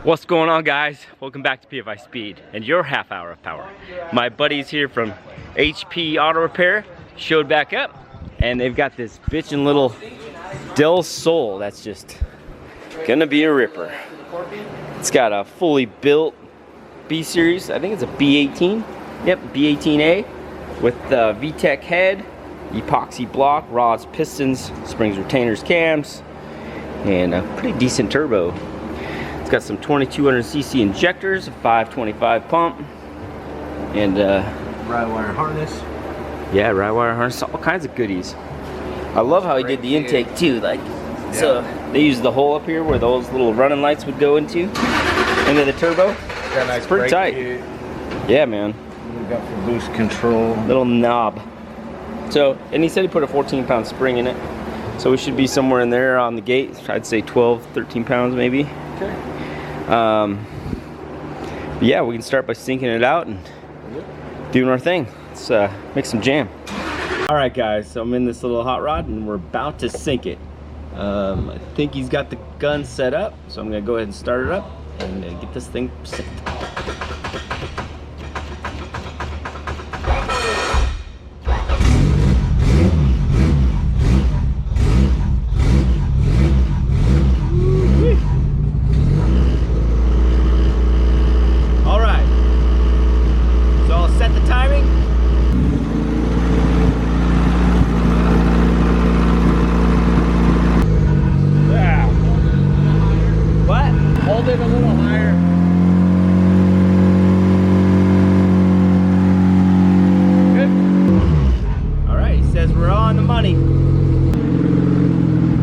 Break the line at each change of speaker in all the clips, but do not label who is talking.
What's going on, guys? Welcome back to Pfispeed and your half hour of power. My buddies here from HP Auto Repair showed back up, and they've got this bitchin' little Delsol that's just gonna be a ripper. It's got a fully built B series, I think it's a B18. Yep, B18A with the VTEC head, epoxy block, rods, pistons, springs, retainers, cams, and a pretty decent turbo. It's got some 2200cc injectors, a 525 pump, and
ride wire harness.
Yeah, ride wire harness, all kinds of goodies. I love how he did the intake too. Like, so they used the hole up here where those little running lights would go into the turbo.
Got a nice
pretty tight.
Here.
Yeah, man.
We got for boost control.
Little knob. So, and he said he put a 14-pound spring in it. So we should be somewhere in there on the gate. I'd say 12, 13 pounds maybe.
Okay.
Yeah, we can start by sinking it out and doing our thing. Let's make some jam. All right, guys, so I'm in this little hot rod and we're about to sink it. I think he's got the gun set up, so I'm gonna go ahead and start it up and get this thing synced.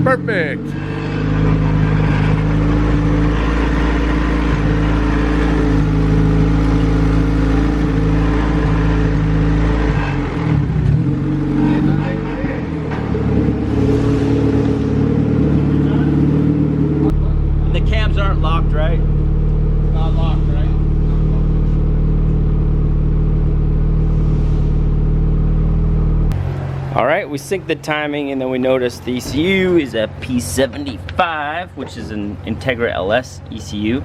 Perfect.
The cams aren't locked, right?
Not locked, right?
Alright, we synced the timing and then we noticed the ECU is a P75, which is an Integra LS ECU.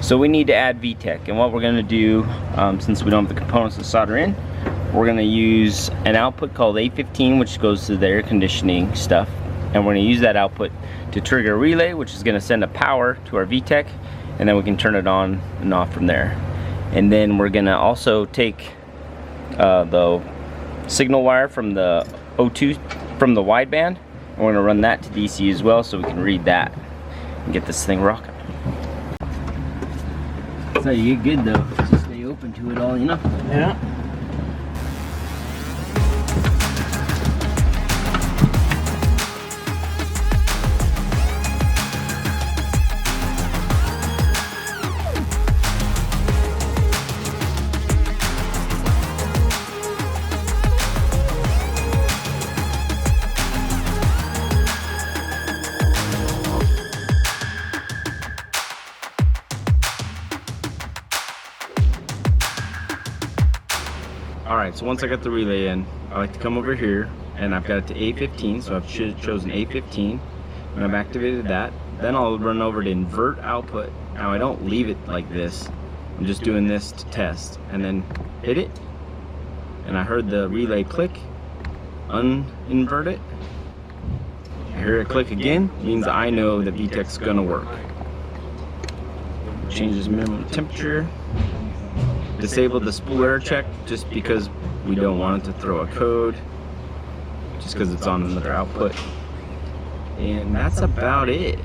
So we need to add VTEC, and what we're going to do, since we don't have the components to solder in, we're going to use an output called A15, which goes to the air conditioning stuff, and we're going to use that output to trigger a relay, which is going to send a power to our VTEC, and then we can turn it on and off from there. And then we're going to also take the signal wire from the O2 from the wideband, and we're going to run that to DC as well so we can read that and get this thing rocking. That's how you get good though, just stay open to it all, you know?
Yeah.
Alright, so once I got the relay in, I like to come over here, and I've got it to A15, so I've chosen A15, and I've activated that. Then I'll run over to invert output. Now I don't leave it like this, I'm just doing this to test, and then hit it, and I heard the relay click, uninvert it, I hear it click again, means I know the VTEC's gonna work. Changes minimum temperature. Disable the spool error check just because we don't want it to throw a code, just because it's on another output. And that's about it.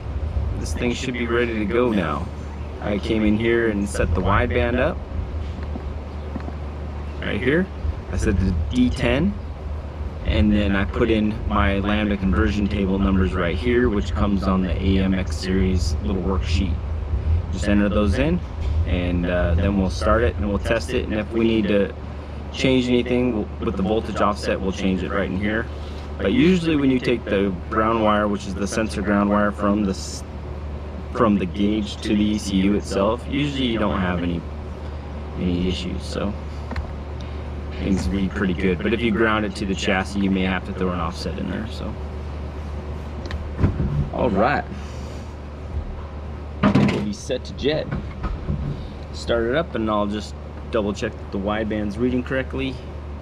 This thing should be ready to go now. I came in here and set the wideband up. Right here. I set the D10, and then I put in my lambda conversion table numbers right here, which comes on the AMX series little worksheet. Just enter those in, and then we'll start it and we'll test it, and if we need to change anything with the voltage offset, we'll change it right in here. But usually when you take the ground wire, which is the sensor ground wire from the gauge to the ECU itself, usually you don't have any issues, so things read pretty good. But if you ground it to the chassis, you may have to throw an offset in there. So all right, we'll be be set to jet. Start it up and I'll just double check that the wideband's reading correctly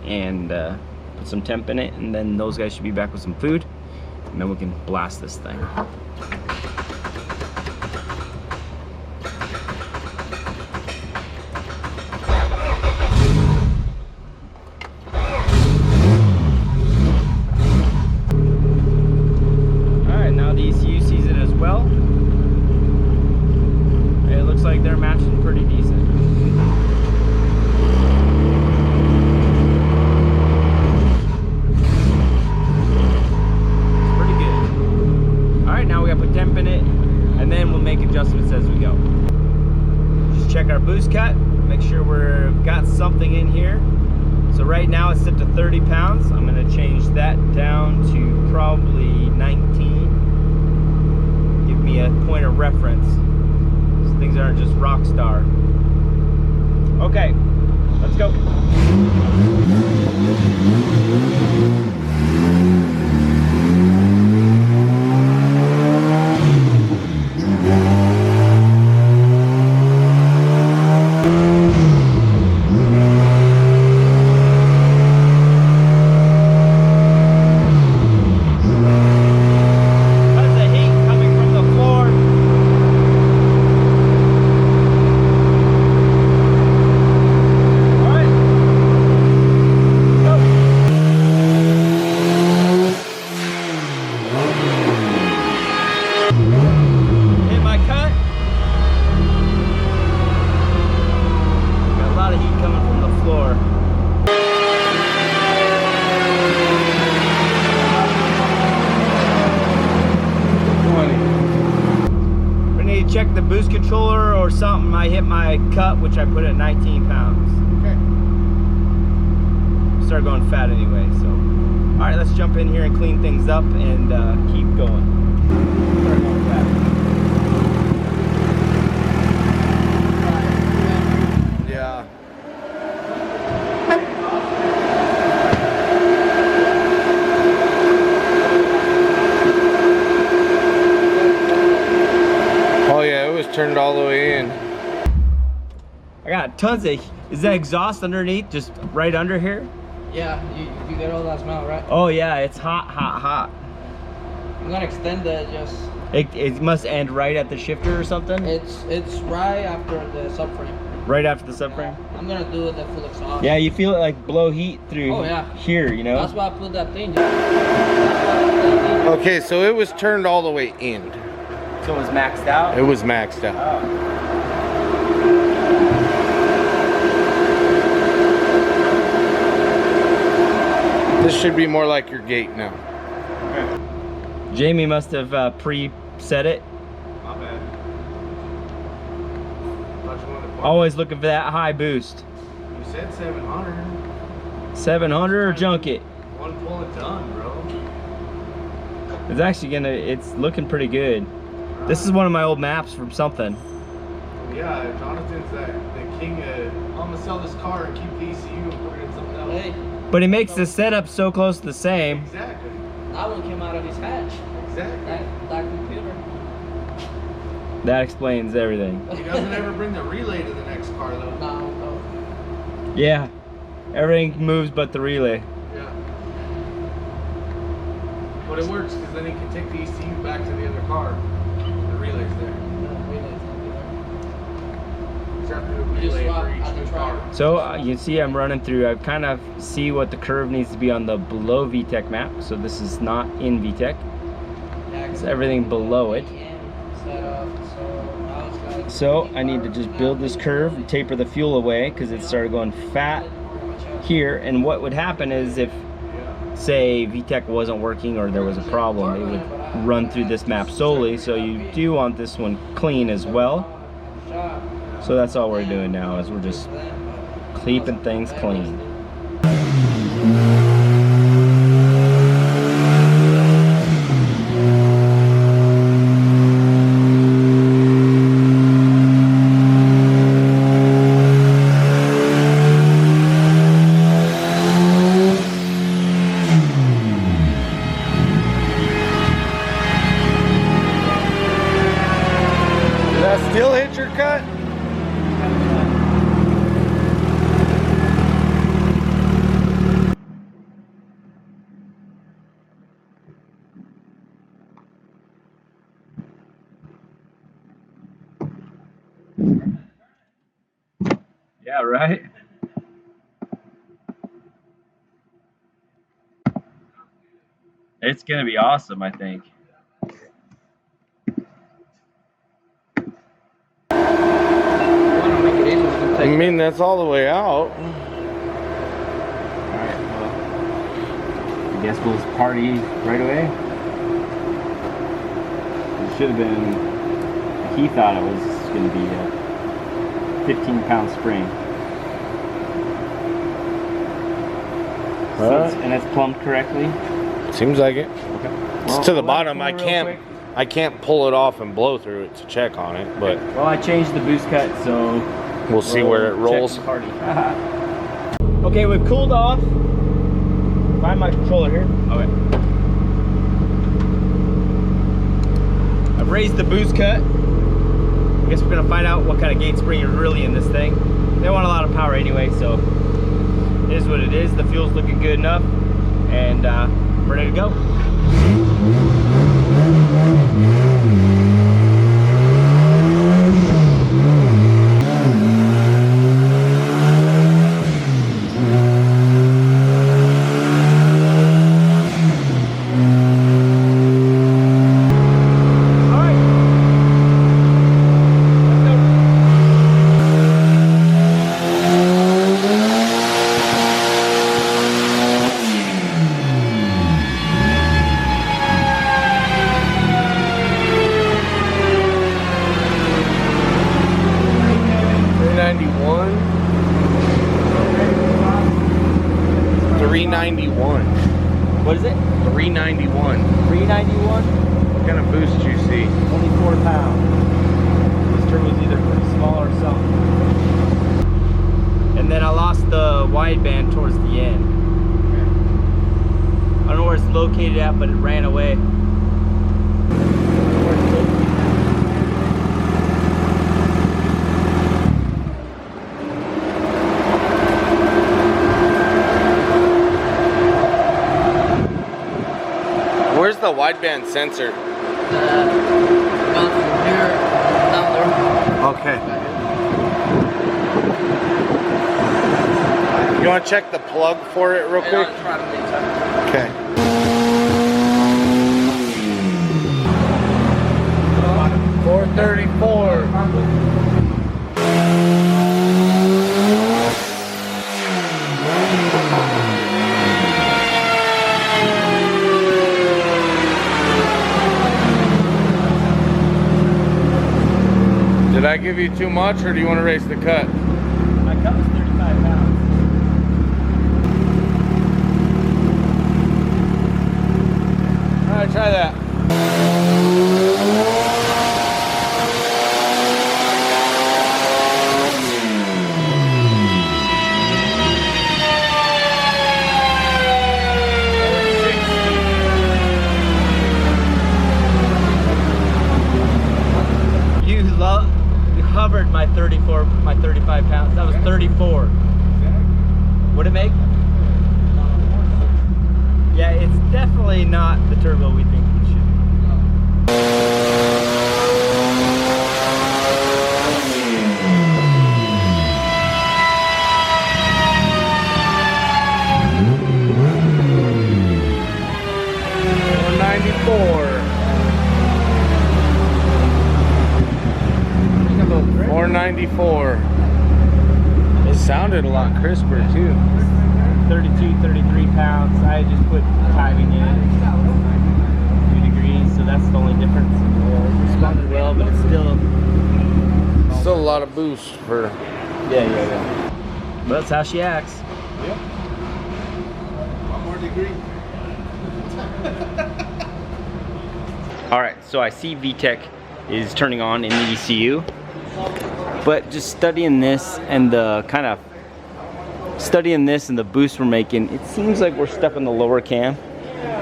and put some temp in it, and then those guys should be back with some food, and then we can blast this thing. Alright, now the ECU sees it as well. It looks like they're matching pretty decent. And then we'll make adjustments as we go. Just check our boost cut, make sure we've got something in here. So right now it's set to 30 pounds. I'm gonna change that down to probably 19. Give me a point of reference, so things aren't just rock star. Okay, let's go. Check the boost controller or something. I hit my cut, which I put at 19 pounds.
Okay.
Start going fat anyway, so. All right, let's jump in here and clean things up and keep going. Start going fat.
Yeah. Oh yeah, it was turned all the way in.
I got tons of, is that exhaust underneath, just right under here?
Yeah, you get all that smell, right?
Oh yeah, it's hot, hot, hot.
I'm gonna extend it just...
It must end right at the shifter or something?
It's right after the subframe.
Right after the subframe?
I'm gonna do the full exhaust.
Yeah, you feel it like blow heat through here, you know?
That's why I put that thing.
Okay, so it was turned all the way in.
So it was maxed out?
It was maxed out.
Oh.
This should be more like your gate now.
Okay. Jamie must have pre-set it.
My bad.
Always looking for that high boost.
You said 700.
700 or junk it?
One pull it done, bro.
It's actually it's looking pretty good. This is one of my old maps from something.
Yeah, Jonathan's the king of, I'm gonna sell this car and keep the ECU and put it in something else.
Hey,
But he makes the setup so close to the same.
Exactly.
that one came out of his hatch.
Exactly.
That computer.
That explains everything.
He doesn't ever bring the relay to the next car though.
No.
Yeah, everything moves but the relay.
Yeah. But it works because then he can take the ECU back to the other car. The relay's there. You have to do a relay for each new car.
So you see I'm running through, I kind of see what the curve needs to be on the below VTEC map. So this is not in VTEC. It's everything below it. So I need to just build this curve and taper the fuel away because it started going fat here. And what would happen is if, say, VTEC wasn't working or there was a problem, they would run through this map solely. So you do want this one clean as well. So that's all we're doing now, is we're just keeping things clean.
Is that still hitting?
Yeah, right? It's gonna be awesome, I think.
I mean, that's all the way out.
Alright, well, I guess we'll party right away. It should have been, he thought it was going to be a 15-pound spring. So and it's plumbed correctly?
Seems like it.
Okay.
It's
Well,
to the
we'll
bottom.
let it cool real quick.
I can't pull it off and blow through it to check on it, but
Well, I changed the boost cut, so
we'll see where it rolls.
check the party. Okay, we've cooled off. Find my controller here. Okay. I've raised the boost cut. I guess we're gonna find out what kind of gate spring is really in this thing. They want a lot of power anyway, so it is what it is. The fuel's looking good enough, and we're ready to go. What is it?
391.
391?
What kind of boost do you see?
24 pounds. This turbo's either pretty small or something. And then I lost the wideband towards the end. I don't know where it's located at, but it ran away.
Where's the wideband sensor?
About from here down there.
Okay. You want to check the plug for it real quick? Okay. $434. Did I give you too much, or do you want to raise the cut?
My cut was 35 pounds.
All right, try that.
You hovered my 35 pounds. That was 34. What'd it make? Yeah, it's definitely not the turbo we think it should
$494. It sounded a lot crisper too.
32, 33 pounds. I just put timing in 3 degrees, so that's the only difference. It responded well, but it's still
a lot of boost for.
Yeah. But that's how she acts.
Yep.
1 more degree.
All right, so I see VTEC is turning on in the ECU, but just studying this and the boost we're making, it seems like we're stuck in the lower cam.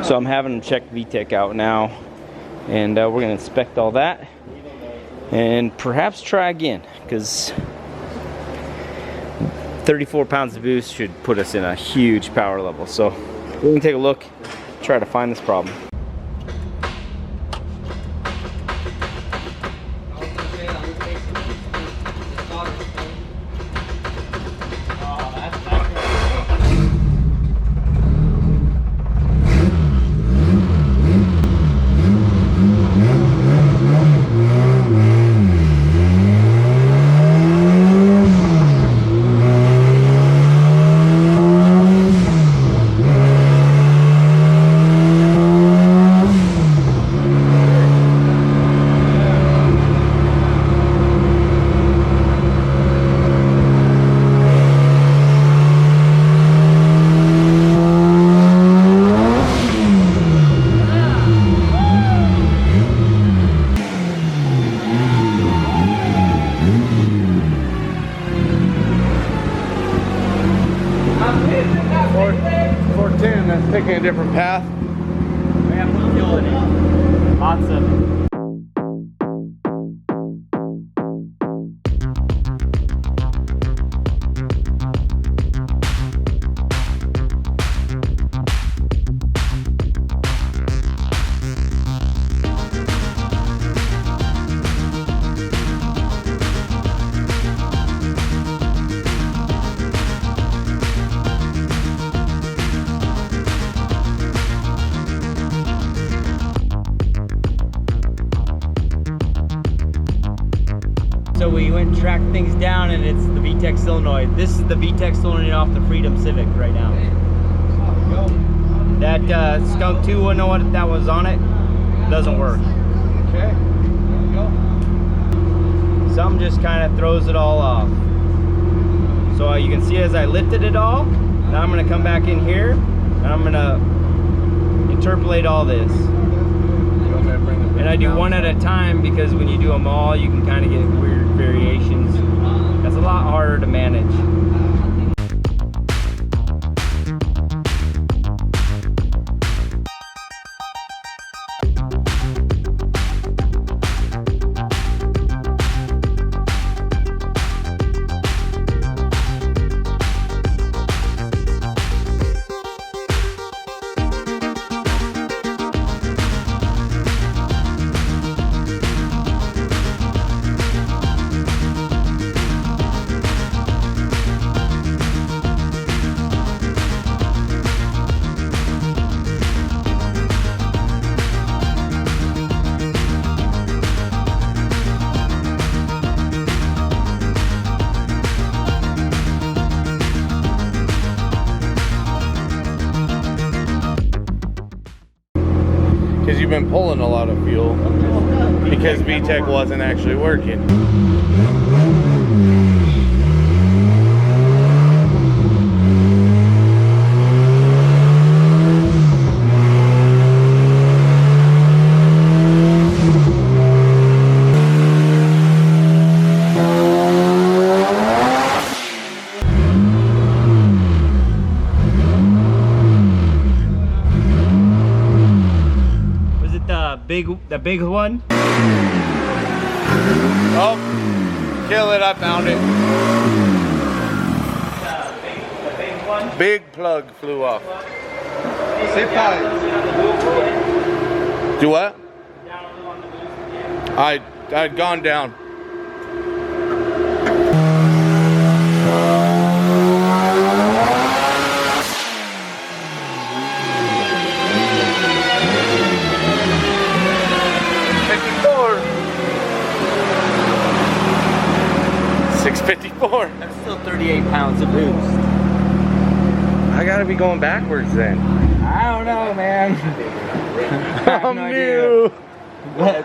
So I'm having them check VTEC out now, and we're gonna inspect all that and perhaps try again, because 34 pounds of boost should put us in a huge power level. So we're gonna take a look, try to find this problem.
taking a different path.
We have some fuel in it. Lots of it. So we went and tracked things down, and it's the VTEC solenoid. This is the VTEC solenoid off the Freedom Civic right now. That Skunk 2 wouldn't know what that was on it. Doesn't work.
Okay. There we go.
Something just kind of throws it all off. So you can see as I lifted it all, now I'm going to come back in here, and I'm going to interpolate all this. And I do one at a time, because when you do them all, you can kind of get weird variations. That's a lot harder to manage.
Because you've been pulling a lot of fuel because VTEC wasn't actually working.
The big one?
Oh, kill it, I found it.
The big one?
Big plug flew off.
Say five.
Do what? I'd gone down. $654.
That's still 38 pounds of boost.
I gotta be going backwards then.
I don't know, man.
I'm new.
But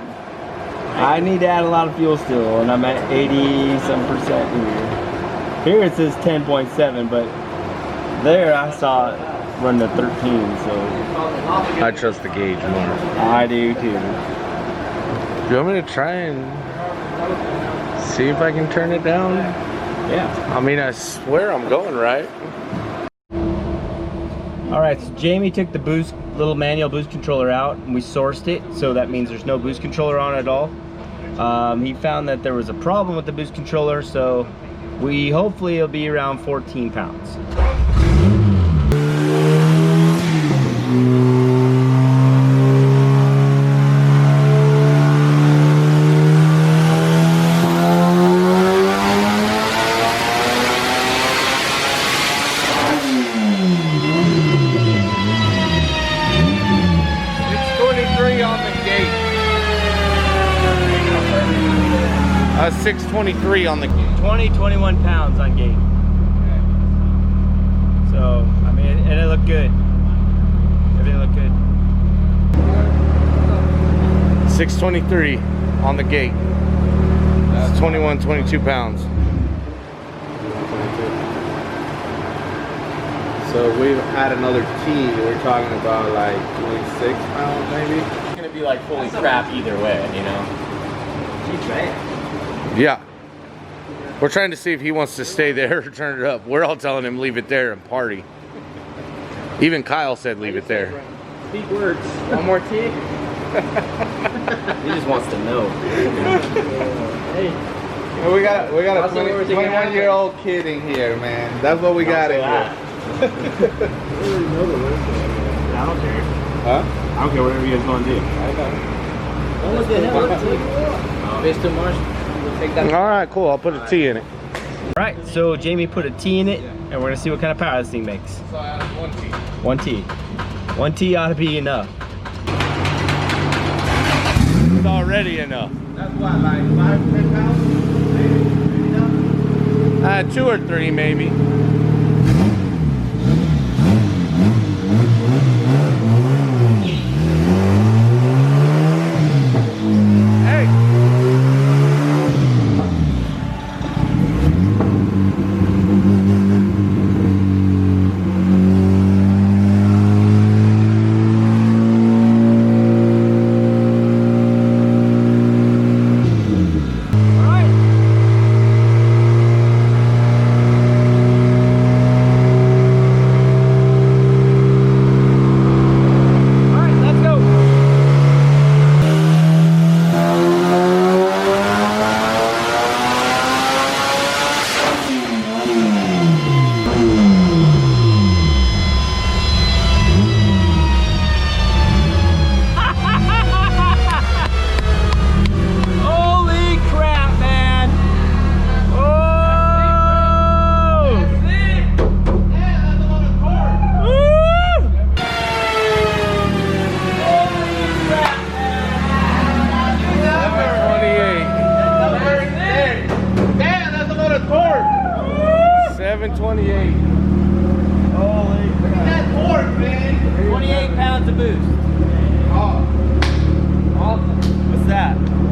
I need to add a lot of fuel still, and I'm at 80-some% here. Here it says 10.7, but there I saw it run to 13, so.
I trust the gauge more.
I do too.
Do you want me to try and see if I can turn it down?
Yeah.
I mean, I swear I'm going right.
Alright, so Jamie took the boost, little manual boost controller out, and we sourced it, so that means there's no boost controller on it at all. He found that there was a problem with the boost controller, so hopefully it'll be around 14 pounds.
On the gate. 623 on the gate.
21 pounds on gate. So, I mean, and it looked good. Everything looked good.
623 on the gate. That's 22 pounds.
So if we had another T, we're talking about like 26 pounds maybe?
It's gonna be like fully crap either way, you know?
Yeah. We're trying to see if he wants to stay there or turn it up. We're all telling him leave it there and party.
Even Kyle said leave it there.
Speak words. One more tea.
He just wants to know.
Hey.
We got a
That's what we're thinking
21-year-old kid in here, man. That's what we got in here.
I don't care.
Huh?
I don't care whatever you guys gonna do.
What the hell? If it's too much, we'll take that.
All right, cool. I'll put a T in it.
Right, so Jamie put a T in it, and we're gonna see what kind of power this thing makes.
So I added 1 T.
1 T. 1 T ought to be enough.
It's already enough.
That's what, like 5-10 pounds? Maybe
2 or 3 maybe. Hey.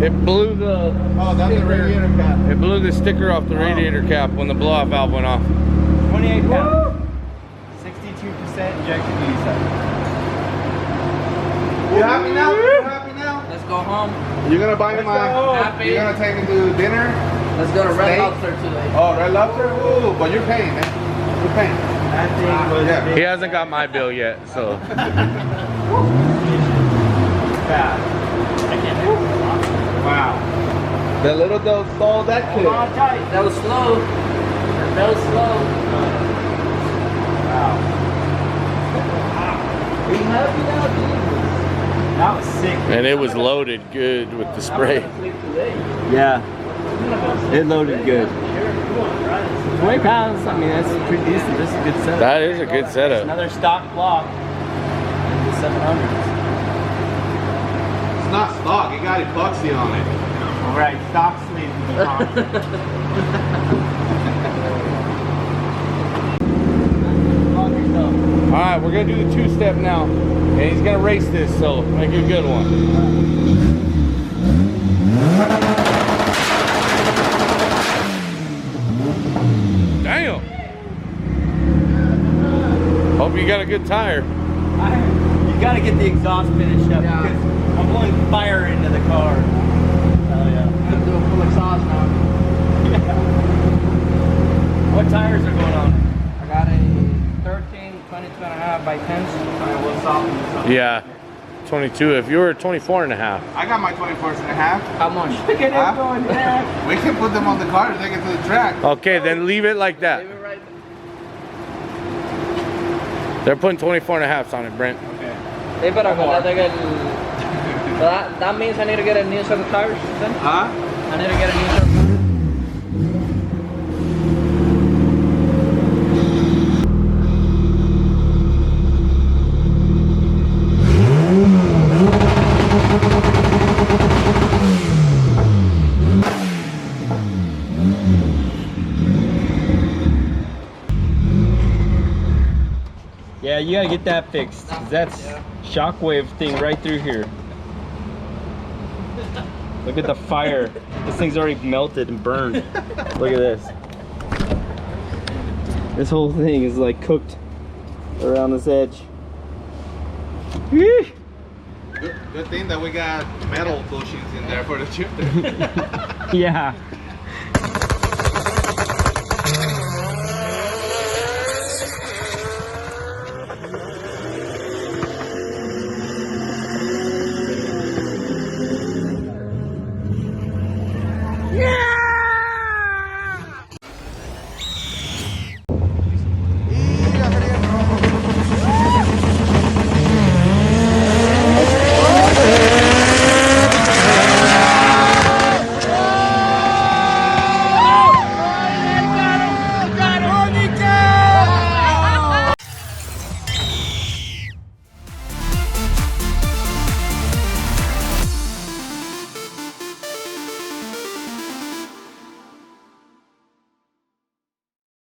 It blew the.
Oh, that's the radiator cap.
It blew the sticker off the radiator cap when the blow-off valve went off.
28 pounds. 62% injected diesel.
You happy now? You happy now?
Let's go home.
You're gonna buy me my.
Happy.
You're gonna take me to dinner?
Let's go to Red
Steak?
Lobster today.
Oh, Red Lobster? Ooh, but you're paying, man. You're paying.
That thing was
Yeah.
He hasn't got my bill yet, so.
bad. I can't do it.
Wow. The little Delsol, that kid.
Hold on tight. That was slow. That was slow.
Wow.
Are you happy now, dude?
That was sick.
And it was loaded good with the spray.
Yeah. It loaded good. 20 pounds, I mean, that's pretty decent. This is a good setup.
That is a good setup.
Another stock block. In the 700s.
It's not stock, it got epoxy on it.
Right, stock sleeve.
Alright, we're gonna do the two-step now. And he's gonna race this, so make it a good one. Damn! Hope you got a good tire.
You gotta get the exhaust finished up because I'm blowing fire into the car. Hell yeah.
I'm gonna do a full exhaust now.
What tires are going on?
I got a 13, 22.5 by 10s.
Alright, we'll soften this up.
Yeah, 22. If you were 24 and a half.
I got my 24s and a half.
How much?
Look at
Huh?
it going back.
We can put them on the car to take it to the track.
Okay, then leave it like that.
Leave it right
They're putting 24 and a halves on it, Brent.
Okay.
there. But that means I need to get a new set of tires then?
Huh?
I need to get a new set of tires.
Yeah, you gotta get that fixed. 'Cause that's shockwave thing right through here. Look at the fire. This thing's already melted and burned. Look at this. This whole thing is like cooked around this edge.
Good thing that we got metal bushings in there for the shifter.
Yeah.